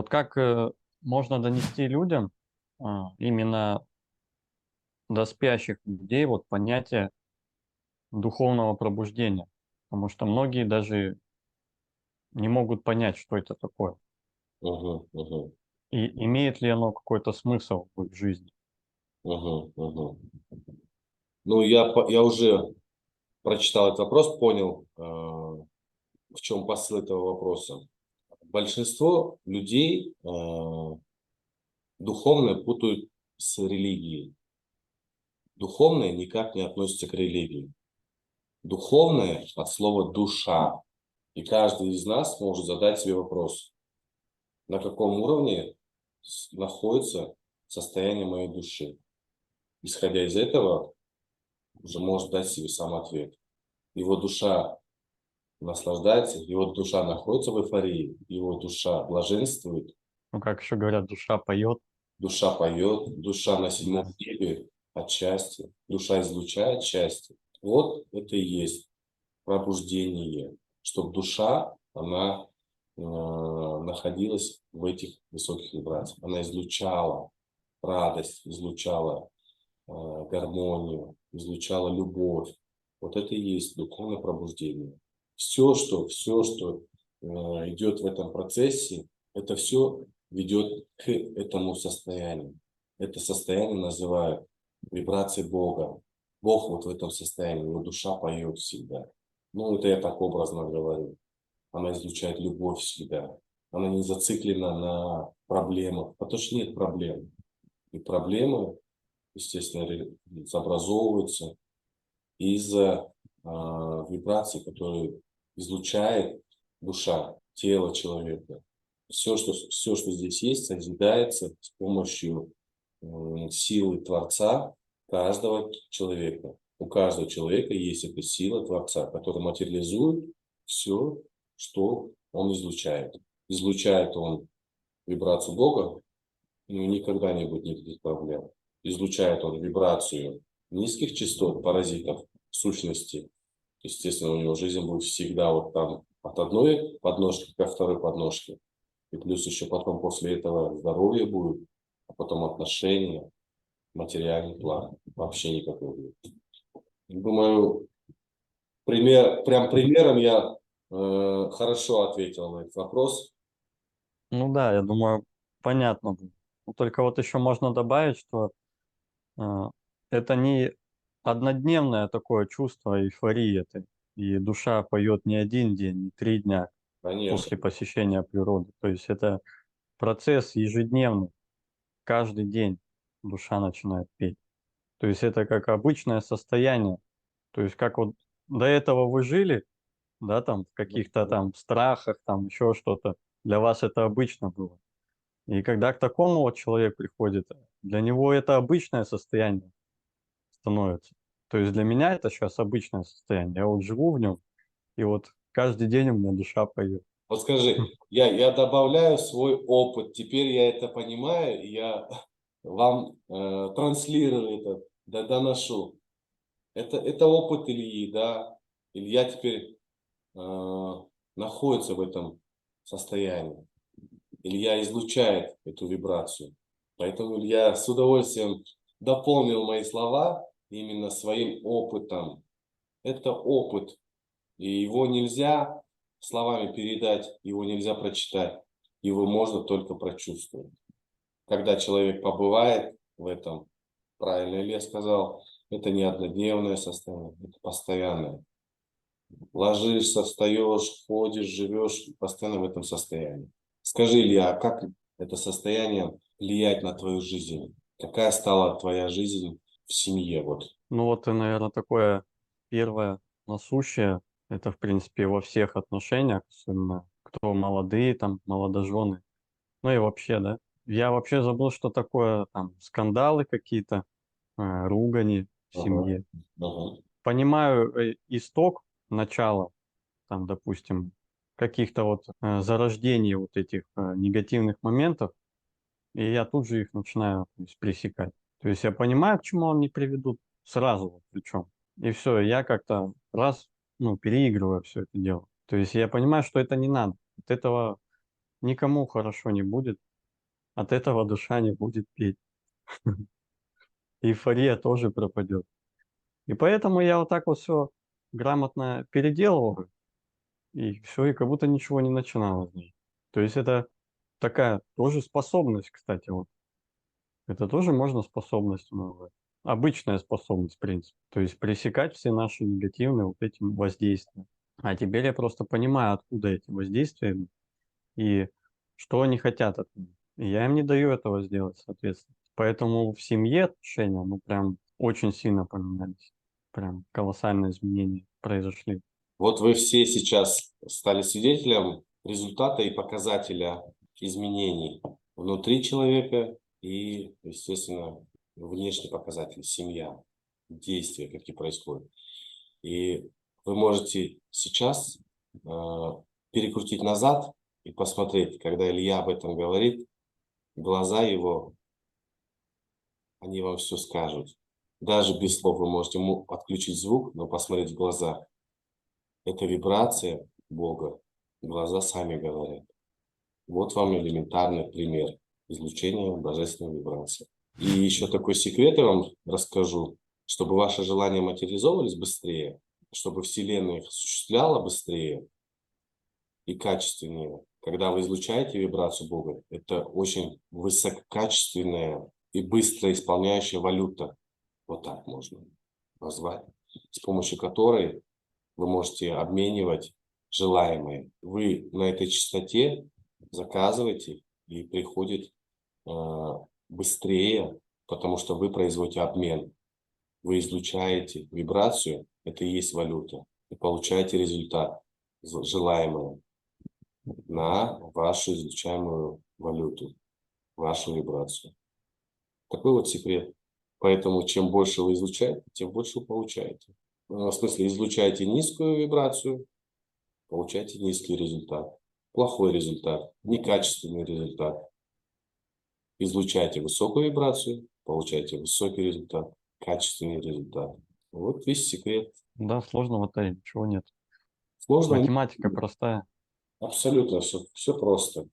Вот как можно донести людям, именно до спящих людей, вот понятие духовного пробуждения? Потому что многие даже не могут понять, что это такое. Мгм, мгм, И имеет ли оно какой-то смысл в их жизни? мгм, мгм. Ну, я уже прочитал этот вопрос, понял, в чем посыл этого вопроса. Большинство людей духовное путают с религией. Духовное никак не относится к религии. Духовное от слова душа. И каждый из нас может задать себе вопрос, на каком уровне находится состояние моей души. Исходя из этого, уже может дать себе сам ответ. Его душа наслаждается, его душа находится в эйфории, его душа блаженствует, Ну, как еще говорят, душа поет. душа поет, душа на седьмом Да. небе от счастья, душа излучает счастье. Вот это и есть пробуждение, чтобы душа, она находилась в этих высоких вибрациях. Она излучала радость, излучала гармонию, излучала любовь. Вот это и есть духовное пробуждение. Все, что идет в этом процессе, это все ведет к этому состоянию. Это состояние называют вибрацией Бога. Бог вот в этом состоянии, его душа поет всегда. Ну, это я так образно говорю. Она излучает любовь всегда. Она не зациклена на проблемах, потому что нет проблем. И проблемы, естественно, образовываются из-за вибраций, которые излучает душа, тело человека. Все, что здесь есть, созидается с помощью силы Творца каждого человека. У каждого человека есть эта сила Творца, которая материализует все, что он излучает. Излучает он вибрацию Бога, никогда не будет никаких проблем. Излучает он вибрацию низких частот, паразитов, сущности. Естественно, у него жизнь будет всегда вот там от одной подножки ко второй подножке. И плюс еще потом после этого здоровье будет, а потом отношения, материальный план. Вообще никакой будет. Думаю, прям примером я хорошо ответил на этот вопрос. Ну да, я думаю, понятно будет. Ну, только вот еще можно добавить, что а, это не однодневное такое чувство эйфории этой. И душа поет не один день, не 3 дня Конечно. после посещения природы. То есть это процесс ежедневный. Каждый день душа начинает петь. То есть это как обычное состояние. То есть как вот до этого вы жили, да, там в каких-то там страхах, там еще что-то. Для вас это обычно было. И когда к такому вот человек приходит, для него это обычное состояние становится. То есть для меня это сейчас обычное состояние. Я вот живу в нем, и вот каждый день у меня душа поет. Вот скажи, я добавляю свой опыт, теперь я это понимаю, и я вам транслирую это, доношу. Это опыт Ильи, да. Илья теперь находится в этом состоянии. Илья излучает эту вибрацию. Поэтому Илья с удовольствием дополнил мои слова именно своим опытом. Это опыт, и его нельзя словами передать, его нельзя прочитать, его можно только прочувствовать. Когда человек побывает в этом, правильно ли я сказал, это не однодневное состояние, это постоянное. Ложишься, встаешь, ходишь, живешь постоянно в этом состоянии. Скажи, Илья, а как это состояние влияет на твою жизнь? Какая стала твоя жизнь в семье? Вот. Ну вот, и, наверное, такое первое насущее, это, в принципе, во всех отношениях, особенно кто молодые, там, молодожены, ну и вообще, да. Я вообще забыл, что такое там скандалы какие-то, ругани в Ага, семье. ага, Понимаю исток, начало, там, допустим, каких-то вот зарождений вот этих негативных моментов, и я тут же их начинаю то есть, пресекать. То есть я понимаю, к чему они приведут сразу, вот причем. И все, я как-то раз, ну, переигрываю все это дело. То есть я понимаю, что это не надо. От этого никому хорошо не будет, от этого душа не будет петь. Эйфория тоже пропадет. И поэтому я вот так вот все грамотно переделываю, и все, и как будто ничего не начиналось даже. То есть это такая тоже способность, кстати, вот. Это тоже можно способностью назвать. Обычная способность, в принципе. То есть пресекать все наши негативные вот эти воздействия. А теперь я просто понимаю, откуда эти воздействия идут и что они хотят от меня. И я им не даю этого сделать, соответственно. Поэтому в семье отношения, ну, прям очень сильно поменялись. Прям колоссальные изменения произошли. Вот вы все сейчас стали свидетелем результата и показателя изменений внутри человека и, естественно, внешний показатель, семья, действия, какие происходят. И вы можете сейчас перекрутить назад и посмотреть, когда Илья об этом говорит, глаза его, они вам все скажут. Даже без слов вы можете отключить звук, но посмотреть в глаза. Это вибрация Бога. Глаза сами говорят. Вот вам элементарный пример излучения божественной вибрации. И еще такой секрет я вам расскажу, чтобы ваши желания материализовывались быстрее, чтобы Вселенная их осуществляла быстрее и качественнее. Когда вы излучаете вибрацию Бога, это очень высококачественная и быстро исполняющая валюта. Вот так можно назвать, с помощью которой вы можете обменивать желаемое. Вы на этой частоте заказываете и приходит быстрее, потому что вы производите обмен. Вы излучаете вибрацию, это и есть валюта, и получаете результат желаемый на вашу излучаемую валюту, вашу вибрацию. Такой вот секрет. Поэтому чем больше вы излучаете, тем больше вы получаете. В смысле, излучаете низкую вибрацию, получаете низкий результат, плохой результат, некачественный результат. Излучаете высокую вибрацию, получаете высокий результат, качественный результат. Вот весь секрет. Да, сложного-то ничего нет. Сложно? Математика простая. Абсолютно все просто.